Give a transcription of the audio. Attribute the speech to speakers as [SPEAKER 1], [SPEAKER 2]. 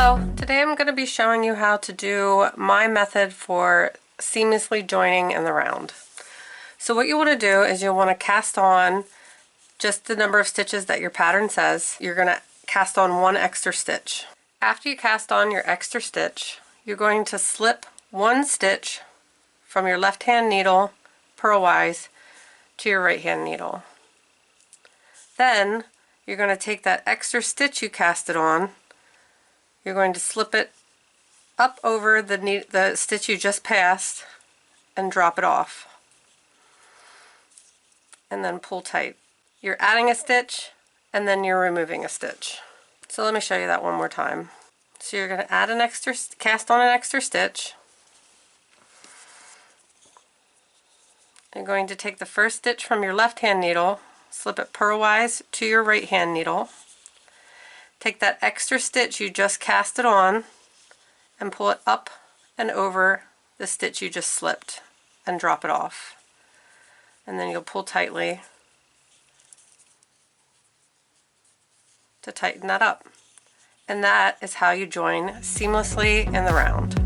[SPEAKER 1] Hello, today I'm going to be showing you how to do my method for seamlessly joining in the round. So what you want to do is you'll want to cast on just the number of stitches that your pattern says. You're going to cast on one extra stitch. After you cast on your extra stitch, you're going to slip one stitch from your left hand needle purlwise to your right hand needle. Then you're going to take that extra stitch you casted on, you're going to slip it up over the stitch you just passed and drop it off. And then pull tight. You're adding a stitch and then you're removing a stitch. So let me show you that one more time. So you're going to add cast on an extra stitch. You're going to take the first stitch from your left hand needle, slip it purlwise to your right hand needle. Take that extra stitch you just casted on and pull it up and over the stitch you just slipped and drop it off. And then you'll pull tightly to tighten that up. And that is how you join seamlessly in the round.